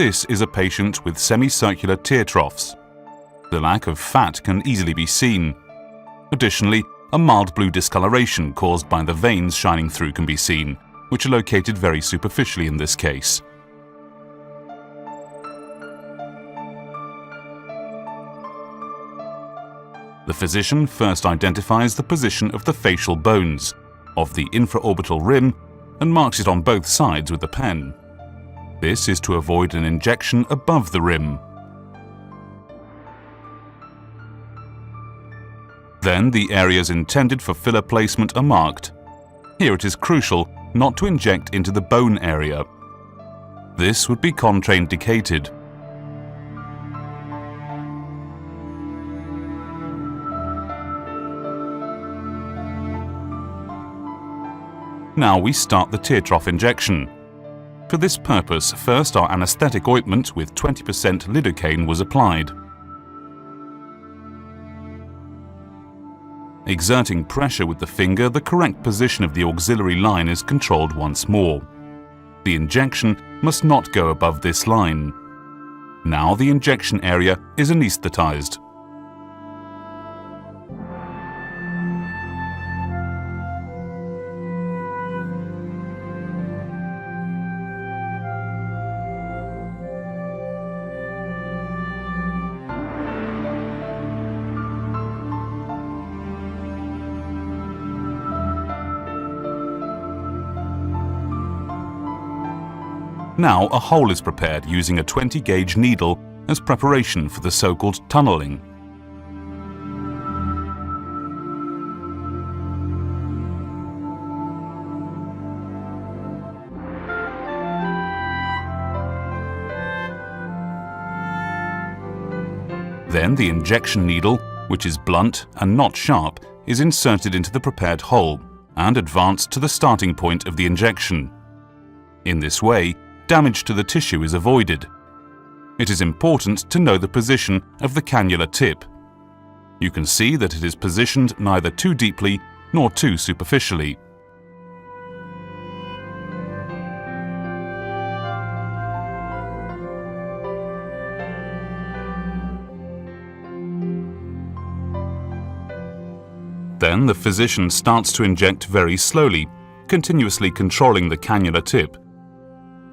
This is a patient with semicircular tear troughs. The lack of fat can easily be seen. Additionally, a mild blue discoloration caused by the veins shining through can be seen, which are located very superficially in this case. The physician first identifies the position of the facial bones, of the infraorbital rim, and marks it on both sides with a pen. This is to avoid an injection above the rim. Then the areas intended for filler placement are marked. Here it is crucial not to inject into the bone area. This would be contraindicated. Now we start the tear trough injection. For this purpose, first our anesthetic ointment with 20% lidocaine was applied. Exerting pressure with the finger, the correct position of the auxiliary line is controlled once more. The injection must not go above this line. Now the injection area is anesthetized. Now a hole is prepared using a 20-gauge needle as preparation for the so-called tunneling. Then the injection needle, which is blunt and not sharp, is inserted into the prepared hole and advanced to the starting point of the injection. In this way, damage to the tissue is avoided. It is important to know the position of the cannula tip. You can see that it is positioned neither too deeply nor too superficially. Then the physician starts to inject very slowly, continuously controlling the cannula tip.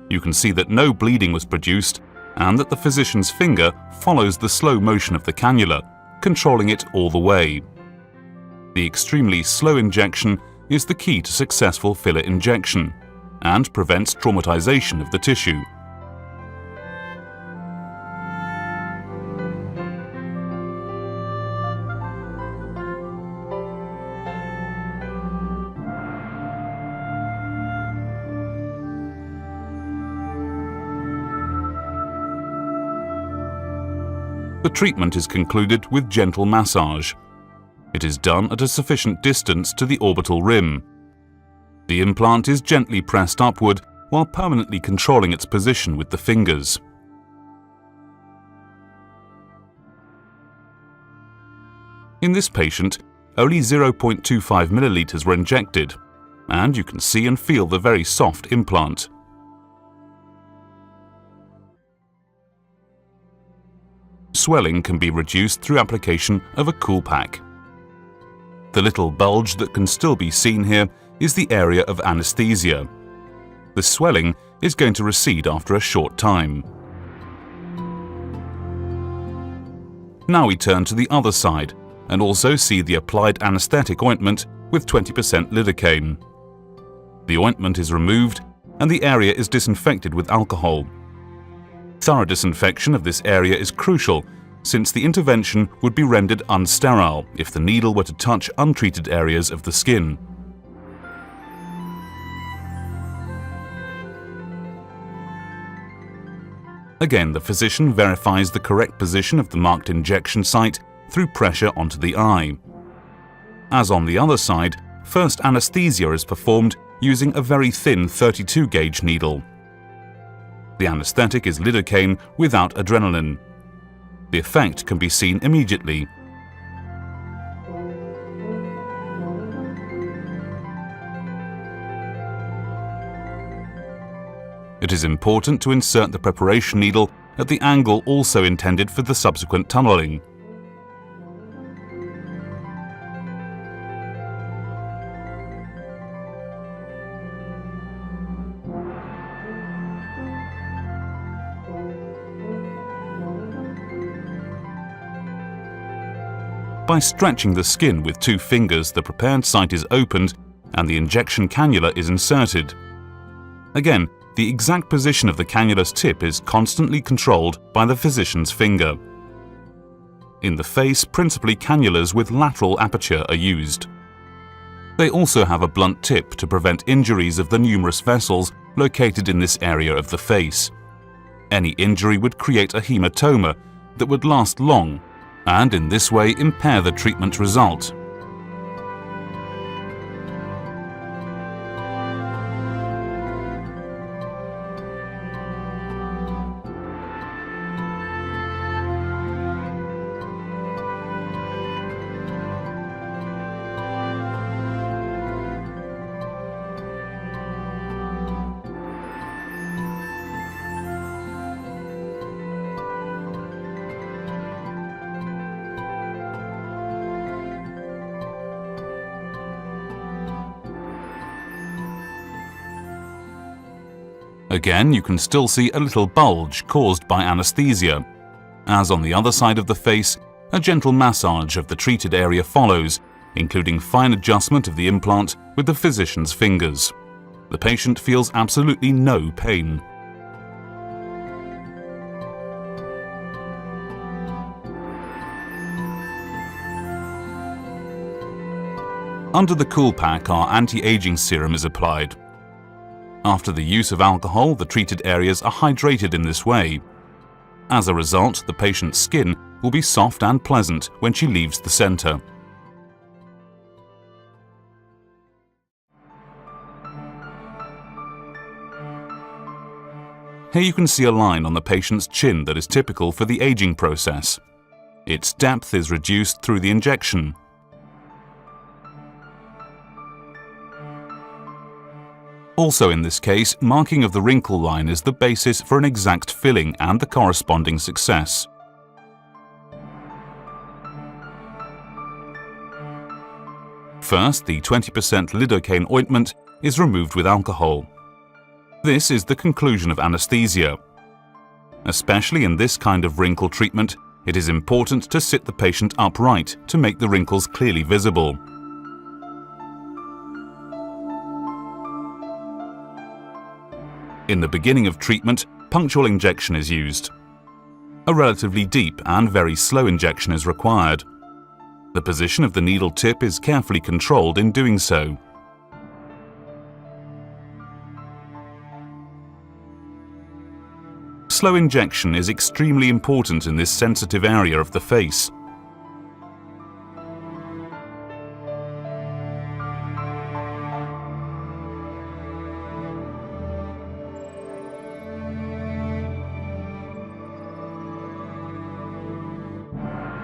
You can see that no bleeding was produced and that the physician's finger follows the slow motion of the cannula, controlling it all the way. The extremely slow injection is the key to successful filler injection and prevents traumatization of the tissue. The treatment is concluded with gentle massage. It is done at a sufficient distance to the orbital rim. The implant is gently pressed upward while permanently controlling its position with the fingers. In this patient, only 0.25 milliliters were injected, and you can see and feel the very soft implant. Swelling can be reduced through application of a cool pack. The little bulge that can still be seen here is the area of anesthesia. The swelling is going to recede after a short time. Now we turn to the other side and also see the applied anesthetic ointment with 20% lidocaine. The ointment is removed and the area is disinfected with alcohol. Thorough disinfection of this area is crucial since the intervention would be rendered unsterile if the needle were to touch untreated areas of the skin. Again, the physician verifies the correct position of the marked injection site through pressure onto the eye. As on the other side, first anesthesia is performed using a very thin 32-gauge needle. The anesthetic is lidocaine without adrenaline. The effect can be seen immediately. it is important to insert the preparation needle at the angle also intended for the subsequent tunneling. By stretching the skin with 2 fingers, the prepared site is opened and the injection cannula is inserted. Again, the exact position of the cannula's tip is constantly controlled by the physician's finger. In the face, principally cannulas with lateral aperture are used. They also have a blunt tip to prevent injuries of the numerous vessels located in this area of the face. Any injury would create a hematoma that would last long, and in this way impair the treatment result. Again, you can still see a little bulge caused by anesthesia. As on the other side of the face, a gentle massage of the treated area follows, including fine adjustment of the implant with the physician's fingers. The patient feels absolutely no pain. Under the cool pack, our anti-aging serum is applied. After the use of alcohol, the treated areas are hydrated in this way. As a result, the patient's skin will be soft and pleasant when she leaves the center. Here you can see a line on the patient's chin that is typical for the aging process. Its depth is reduced through the injection. Also in this case, marking of the wrinkle line is the basis for an exact filling and the corresponding success. First, the 20% lidocaine ointment is removed with alcohol. This is the conclusion of anesthesia. Especially in this kind of wrinkle treatment, it is important to sit the patient upright to make the wrinkles clearly visible. In the beginning of treatment, punctual injection is used. A relatively deep and very slow injection is required. The position of the needle tip is carefully controlled in doing so. Slow injection is extremely important in this sensitive area of the face.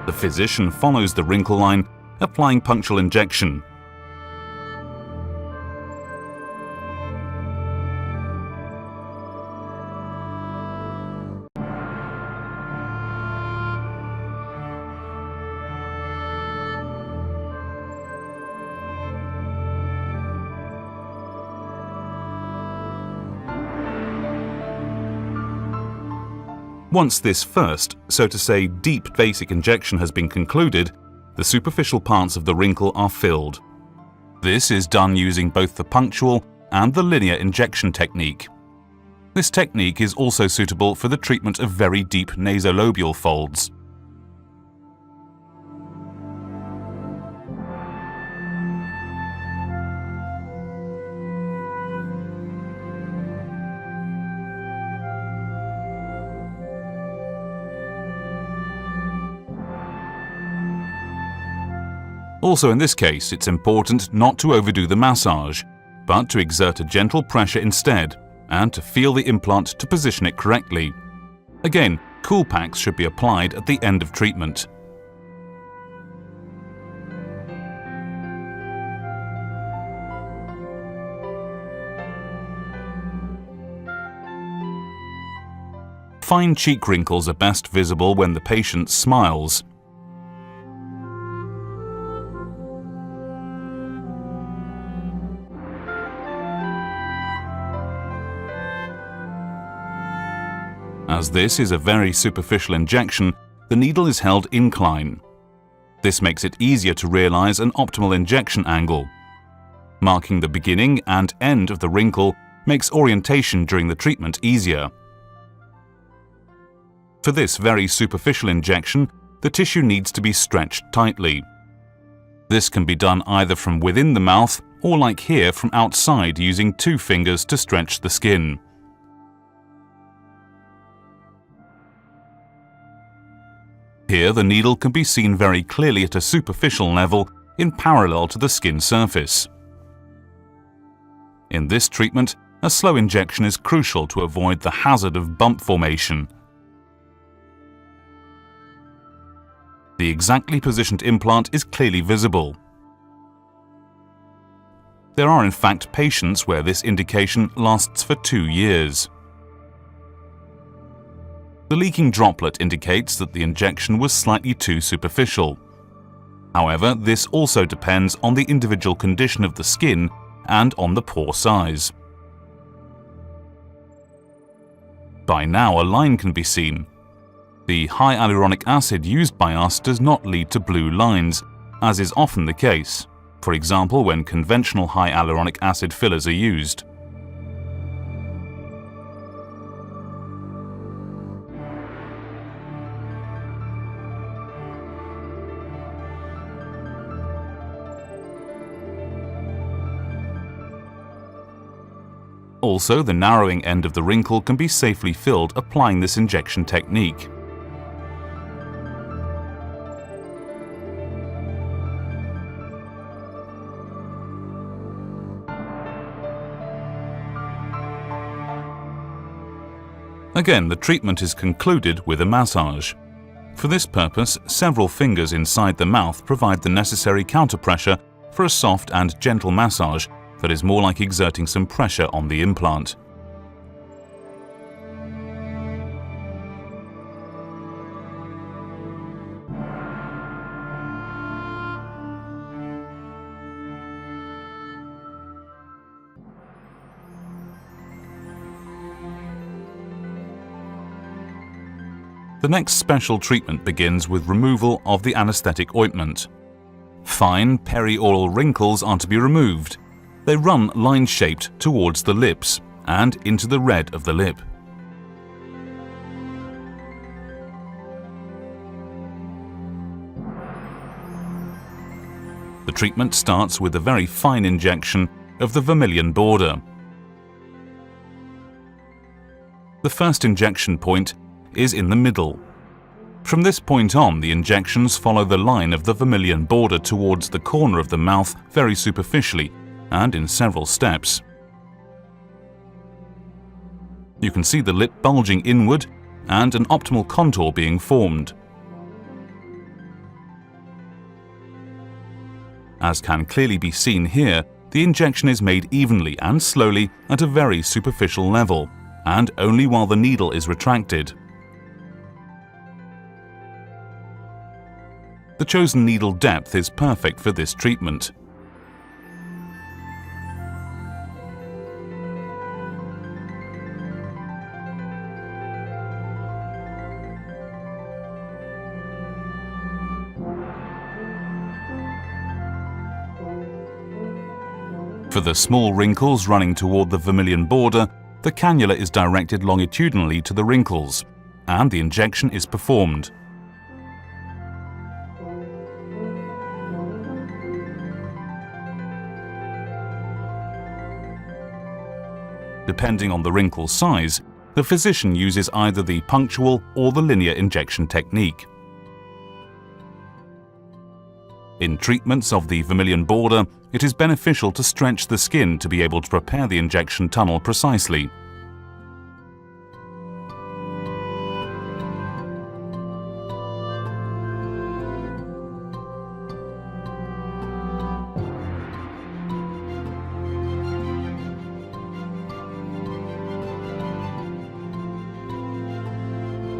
The physician follows the wrinkle line, applying punctual injection. Once this first, so to say, deep basic injection has been concluded, the superficial parts of the wrinkle are filled. This is done using both the punctual and the linear injection technique. This technique is also suitable for the treatment of very deep nasolabial folds. Also in this case, it's important not to overdo the massage, but to exert a gentle pressure instead, and to feel the implant to position it correctly. Again, cool packs should be applied at the end of treatment. Fine cheek wrinkles are best visible when the patient smiles. As this is a very superficial injection, the needle is held incline. This makes it easier to realize an optimal injection angle. Marking the beginning and end of the wrinkle makes orientation during the treatment easier. For this very superficial injection, the tissue needs to be stretched tightly. This can be done either from within the mouth or, like here, from outside using 2 fingers to stretch the skin. Here, the needle can be seen very clearly at a superficial level in parallel to the skin surface. In this treatment, a slow injection is crucial to avoid the hazard of bump formation. The exactly positioned implant is clearly visible. There are in fact patients where this indication lasts for 2 years. The leaking droplet indicates that the injection was slightly too superficial. However, this also depends on the individual condition of the skin and on the pore size. By now, a line can be seen. The high hyaluronic acid used by us does not lead to blue lines, as is often the case, for example when conventional high hyaluronic acid fillers are used. Also, the narrowing end of the wrinkle can be safely filled applying this injection technique. Again, the treatment is concluded with a massage. For this purpose, several fingers inside the mouth provide the necessary counterpressure for a soft and gentle massage that is more like exerting some pressure on the implant. The next special treatment begins with removal of the anesthetic ointment. Fine perioral wrinkles are to be removed. They run line-shaped towards the lips and into the red of the lip. The treatment starts with a very fine injection of the vermillion border. The first injection point is in the middle. From this point on, the injections follow the line of the vermillion border towards the corner of the mouth very superficially and in several steps. You can see the lip bulging inward and an optimal contour being formed. As can clearly be seen here, the injection is made evenly and slowly at a very superficial level, and only while the needle is retracted. The chosen needle depth is perfect for this treatment. For the small wrinkles running toward the vermillion border, the cannula is directed longitudinally to the wrinkles, and the injection is performed. Depending on the wrinkle size, the physician uses either the punctual or the linear injection technique. In treatments of the vermillion border, it is beneficial to stretch the skin to be able to prepare the injection tunnel precisely.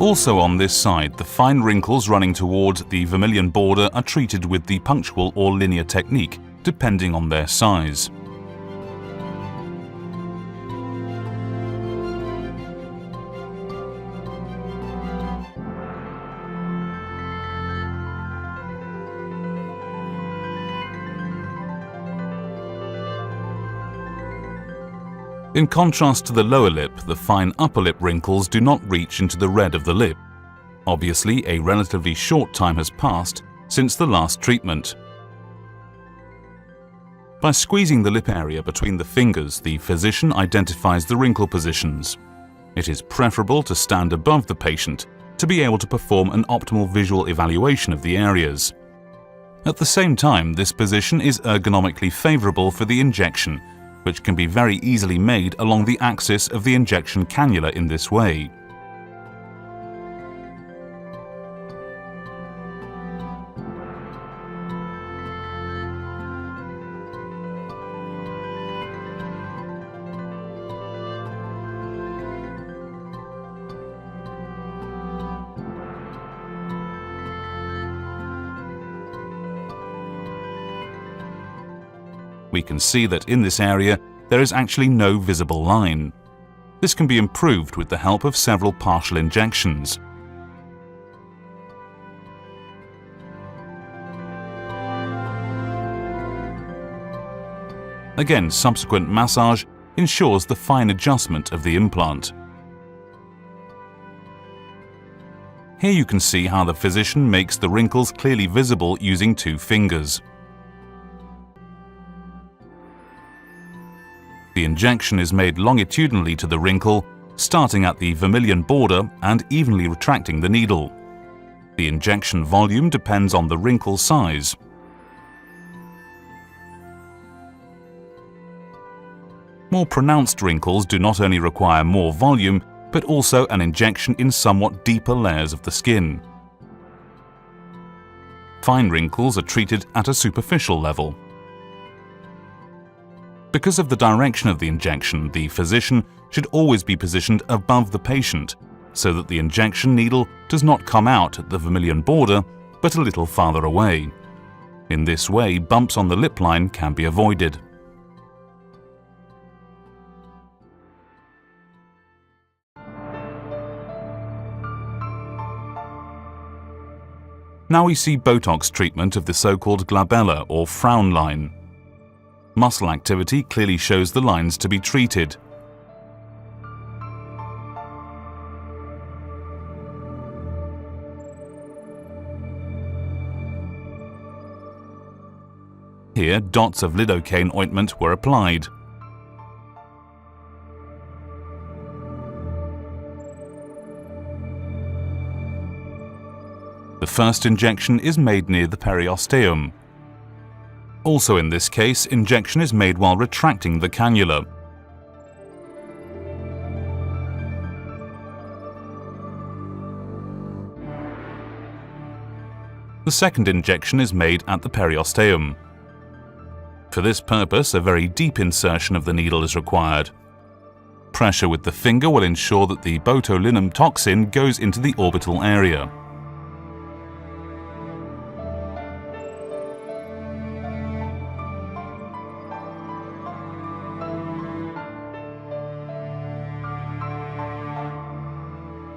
Also on this side, the fine wrinkles running towards the vermilion border are treated with the punctual or linear technique, depending on their size. In contrast to the lower lip, the fine upper lip wrinkles do not reach into the red of the lip. Obviously, a relatively short time has passed since the last treatment. By squeezing the lip area between the fingers, the physician identifies the wrinkle positions. It is preferable to stand above the patient to be able to perform an optimal visual evaluation of the areas. At the same time, this position is ergonomically favorable for the injection, which can be very easily made along the axis of the injection cannula in this way. We can see that in this area there is actually no visible line. This can be improved with the help of several partial injections. Again, subsequent massage ensures the fine adjustment of the implant. Here you can see how the physician makes the wrinkles clearly visible using 2 fingers. The injection is made longitudinally to the wrinkle, starting at the vermilion border and evenly retracting the needle. The injection volume depends on the wrinkle size. More pronounced wrinkles do not only require more volume, but also an injection in somewhat deeper layers of the skin. Fine wrinkles are treated at a superficial level. Because of the direction of the injection, the physician should always be positioned above the patient, so that the injection needle does not come out at the vermilion border, but a little farther away. In this way, bumps on the lip line can be avoided. Now we see Botox treatment of the so-called glabella or frown line. Muscle activity clearly shows the lines to be treated. Here, dots of lidocaine ointment were applied. The first injection is made near the periosteum. Also in this case, injection is made while retracting the cannula. The second injection is made at the periosteum. For this purpose, a very deep insertion of the needle is required. Pressure with the finger will ensure that the botulinum toxin goes into the orbital area.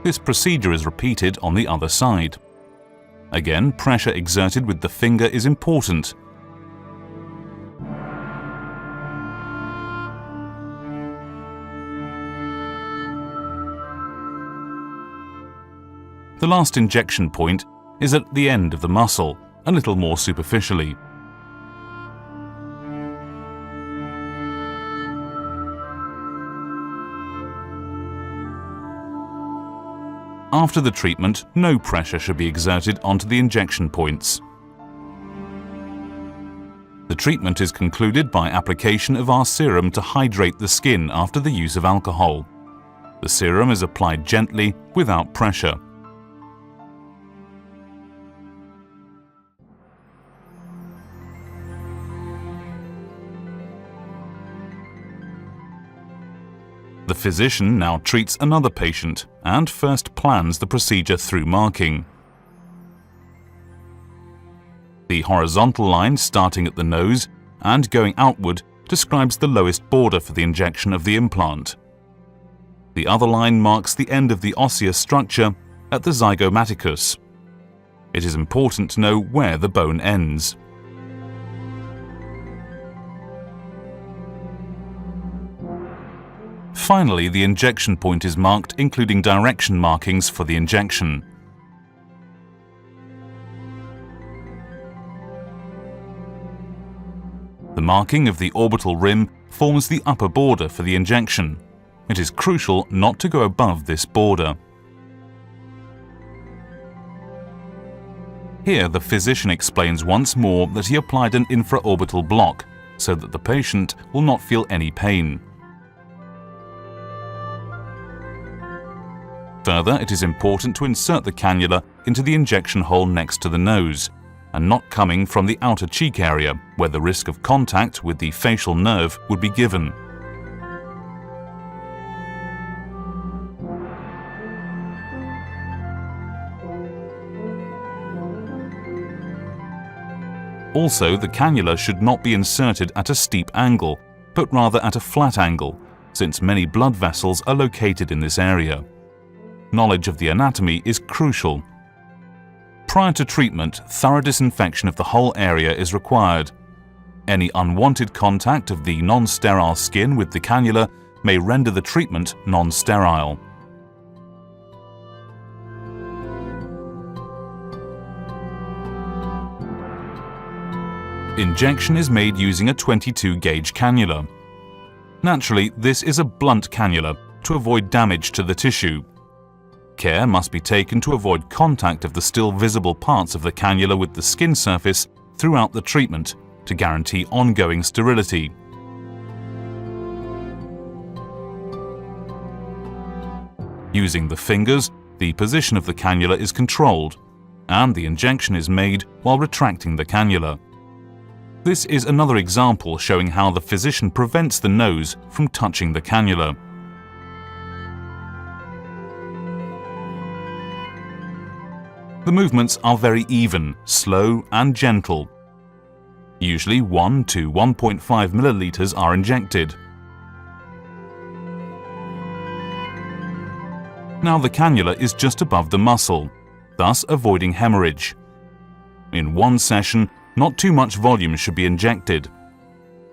This procedure is repeated on the other side. Again, pressure exerted with the finger is important. The last injection point is at the end of the muscle, a little more superficially. After the treatment, no pressure should be exerted onto the injection points. The treatment is concluded by application of our serum to hydrate the skin after the use of alcohol. The serum is applied gently, without pressure. The physician now treats another patient and first plans the procedure through marking. The horizontal line starting at the nose and going outward describes the lowest border for the injection of the implant. The other line marks the end of the osseous structure at the zygomaticus. It is important to know where the bone ends. Finally, the injection point is marked, including direction markings for the injection. The marking of the orbital rim forms the upper border for the injection. It is crucial not to go above this border. Here, the physician explains once more that he applied an infraorbital block so that the patient will not feel any pain. Further, it is important to insert the cannula into the injection hole next to the nose, and not coming from the outer cheek area, where the risk of contact with the facial nerve would be given. Also, the cannula should not be inserted at a steep angle, but rather at a flat angle, since many blood vessels are located in this area. Knowledge of the anatomy is crucial. Prior to treatment, thorough disinfection of the whole area is required. Any unwanted contact of the non-sterile skin with the cannula may render the treatment non-sterile. Injection is made using a 22-gauge cannula. Naturally, this is a blunt cannula to avoid damage to the tissue. Care must be taken to avoid contact of the still visible parts of the cannula with the skin surface throughout the treatment to guarantee ongoing sterility. Using the fingers, the position of the cannula is controlled, and the injection is made while retracting the cannula. This is another example showing how the physician prevents the nose from touching the cannula. The movements are very even, slow and gentle. Usually 1 to 1.5 milliliters are injected. Now the cannula is just above the muscle, thus avoiding hemorrhage. In one session, not too much volume should be injected.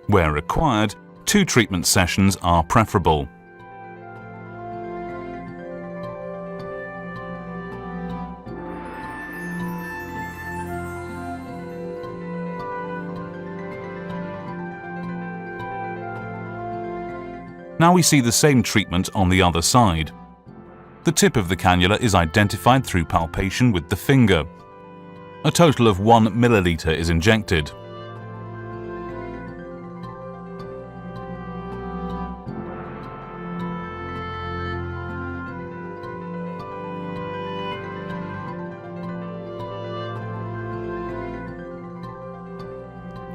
Where required, 2 treatment sessions are preferable. Now we see the same treatment on the other side. The tip of the cannula is identified through palpation with the finger. A total of 1 milliliter is injected.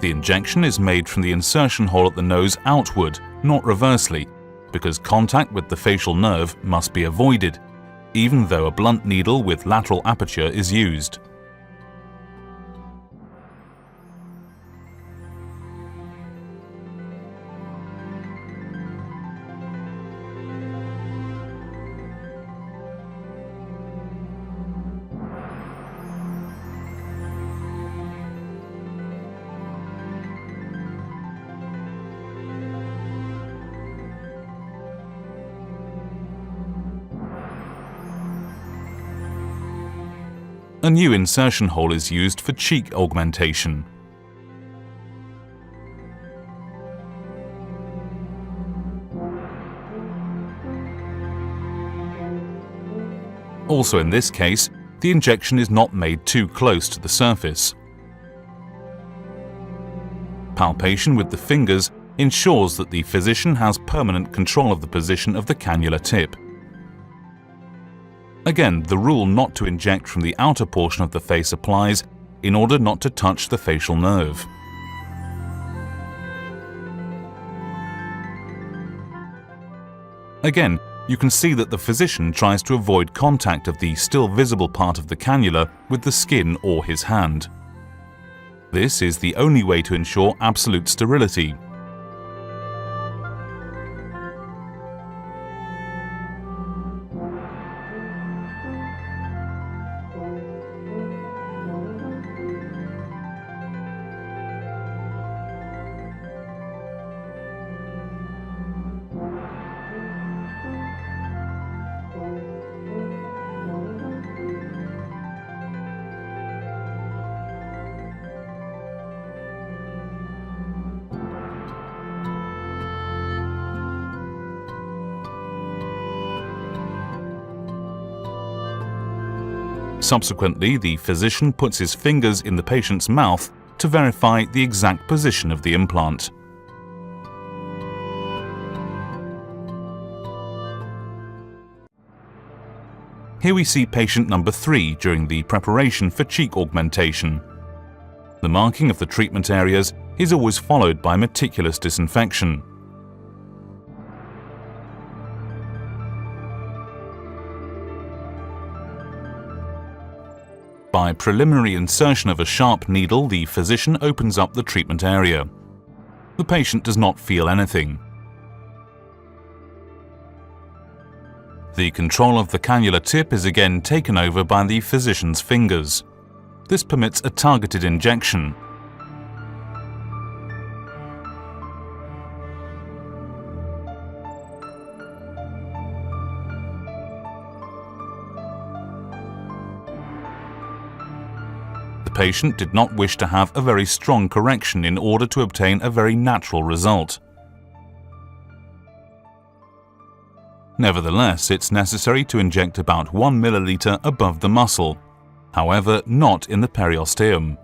The injection is made from the insertion hole at the nose outward, not reversely, because contact with the facial nerve must be avoided, even though a blunt needle with lateral aperture is used. A new insertion hole is used for cheek augmentation. Also in this case, the injection is not made too close to the surface. Palpation with the fingers ensures that the physician has permanent control of the position of the cannula tip. Again, the rule not to inject from the outer portion of the face applies in order not to touch the facial nerve. Again, you can see that the physician tries to avoid contact of the still visible part of the cannula with the skin or his hand. This is the only way to ensure absolute sterility. Subsequently, the physician puts his fingers in the patient's mouth to verify the exact position of the implant. Here we see patient number 3 during the preparation for cheek augmentation. The marking of the treatment areas is always followed by meticulous disinfection. By preliminary insertion of a sharp needle, the physician opens up the treatment area. The patient does not feel anything. The control of the cannula tip is again taken over by the physician's fingers. This permits a targeted injection. The patient did not wish to have a very strong correction in order to obtain a very natural result. Nevertheless, it's necessary to inject about 1 milliliter above the muscle, however, not in the periosteum.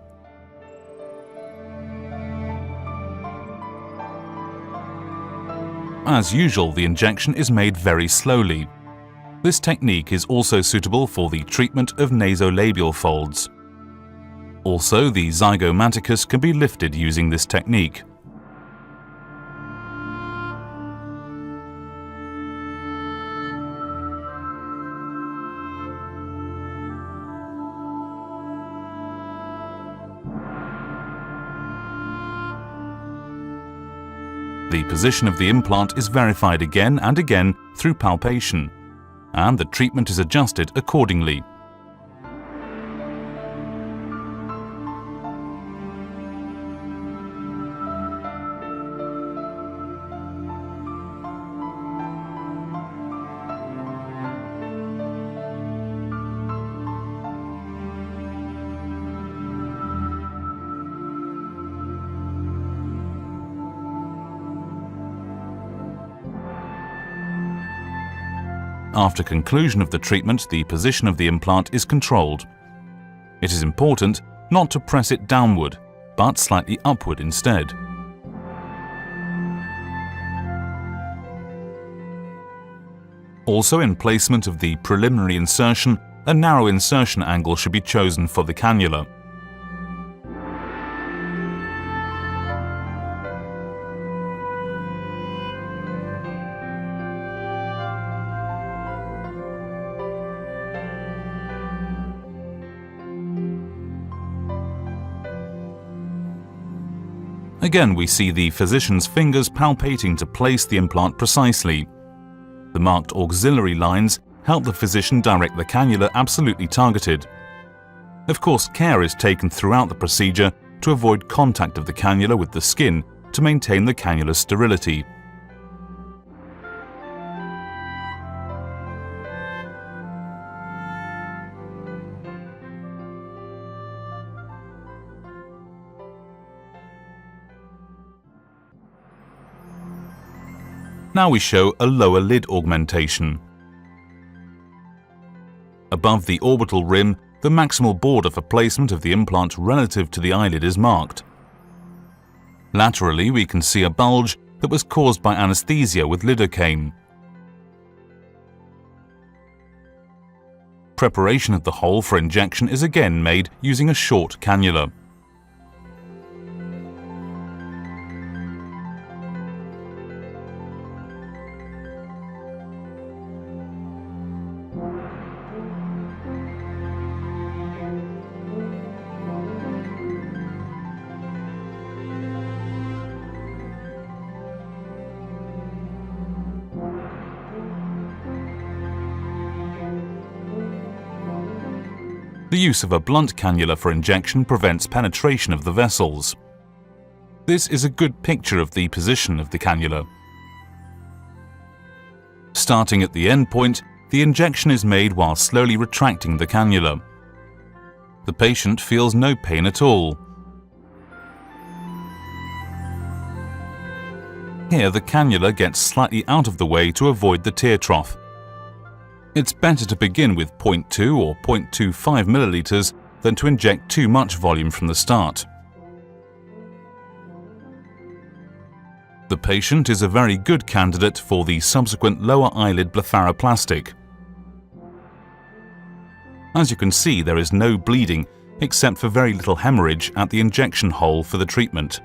As usual, the injection is made very slowly. This technique is also suitable for the treatment of nasolabial folds. Also, the zygomaticus can be lifted using this technique. The position of the implant is verified again and again through palpation, and the treatment is adjusted accordingly. After conclusion of the treatment, the position of the implant is controlled. It is important not to press it downward, but slightly upward instead. Also, in placement of the preliminary insertion, a narrow insertion angle should be chosen for the cannula. Again, we see the physician's fingers palpating to place the implant precisely. The marked auxiliary lines help the physician direct the cannula absolutely targeted. Of course, care is taken throughout the procedure to avoid contact of the cannula with the skin to maintain the cannula's sterility. Now we show a lower lid augmentation. Above the orbital rim, the maximal border for placement of the implant relative to the eyelid is marked. Laterally, we can see a bulge that was caused by anesthesia with lidocaine. Preparation of the hole for injection is again made using a short cannula. The use of a blunt cannula for injection prevents penetration of the vessels. This is a good picture of the position of the cannula. Starting at the end point, the injection is made while slowly retracting the cannula. The patient feels no pain at all. Here, the cannula gets slightly out of the way to avoid the tear trough. It's better to begin with 0.2 or 0.25 milliliters than to inject too much volume from the start. The patient is a very good candidate for the subsequent lower eyelid blepharoplastic. As you can see, there is no bleeding except for very little hemorrhage at the injection hole for the treatment.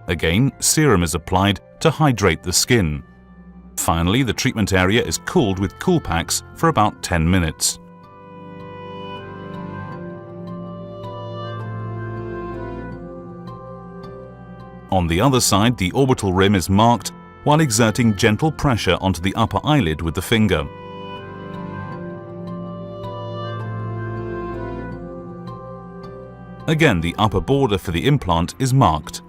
Again, serum is applied to hydrate the skin. Finally, the treatment area is cooled with cool packs for about 10 minutes. On the other side, the orbital rim is marked while exerting gentle pressure onto the upper eyelid with the finger. Again, the upper border for the implant is marked.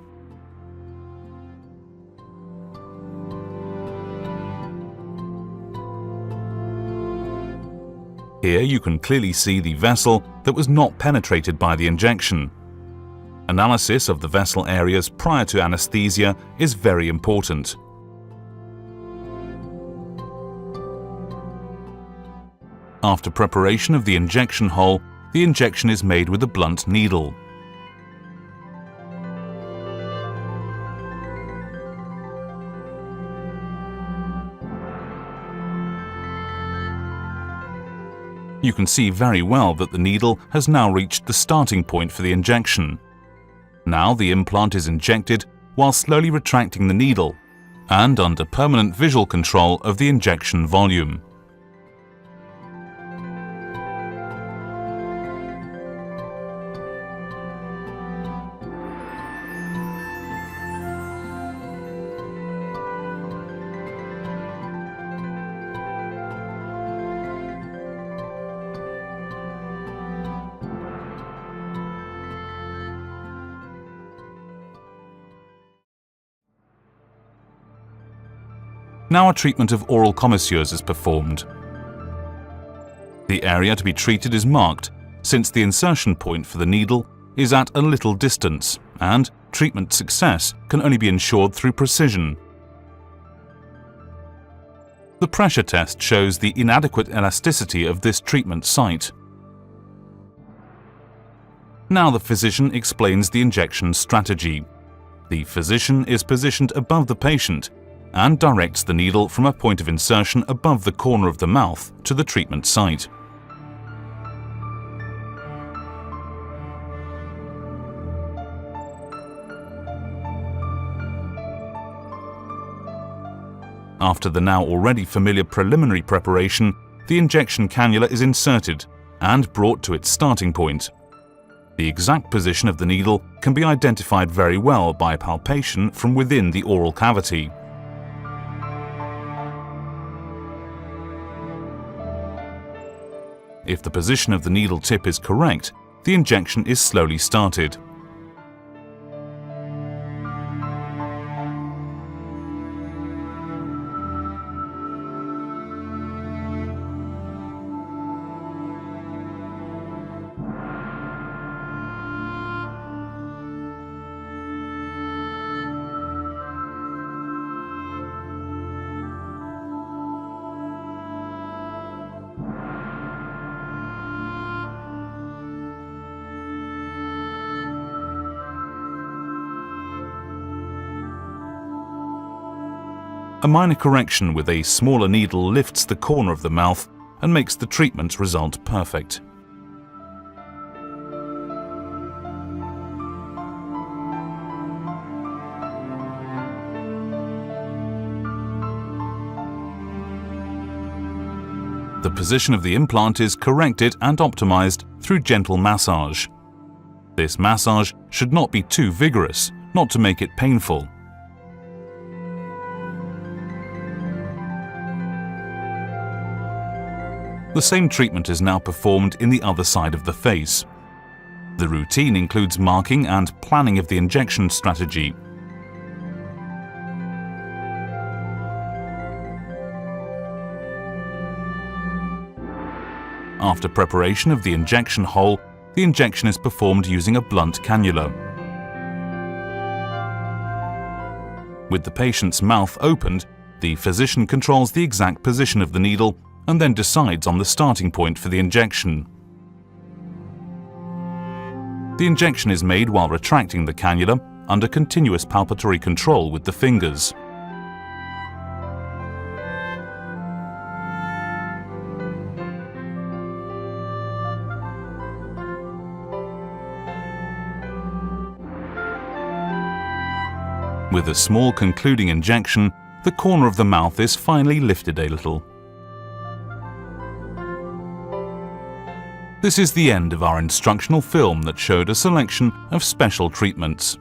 Here you can clearly see the vessel that was not penetrated by the injection. Analysis of the vessel areas prior to anesthesia is very important. After preparation of the injection hole, the injection is made with a blunt needle. You can see very well that the needle has now reached the starting point for the injection. Now the implant is injected while slowly retracting the needle and under permanent visual control of the injection volume. Now a treatment of oral commissures is performed. The area to be treated is marked, since the insertion point for the needle is at a little distance, and treatment success can only be ensured through precision. The pressure test shows the inadequate elasticity of this treatment site. Now the physician explains the injection strategy. The physician is positioned above the patient and directs the needle from a point of insertion above the corner of the mouth to the treatment site. After the now already familiar preliminary preparation, the injection cannula is inserted and brought to its starting point. The exact position of the needle can be identified very well by palpation from within the oral cavity. If the position of the needle tip is correct, the injection is slowly started. A minor correction with a smaller needle lifts the corner of the mouth and makes the treatment result perfect. The position of the implant is corrected and optimized through gentle massage. This massage should not be too vigorous, not to make it painful. The same treatment is now performed in the other side of the face. The routine includes marking and planning of the injection strategy. After preparation of the injection hole, the injection is performed using a blunt cannula. With the patient's mouth opened, the physician controls the exact position of the needle and then decides on the starting point for the injection. The injection is made while retracting the cannula under continuous palpatory control with the fingers. With a small concluding injection, the corner of the mouth is finally lifted a little. This is the end of our instructional film that showed a selection of special treatments.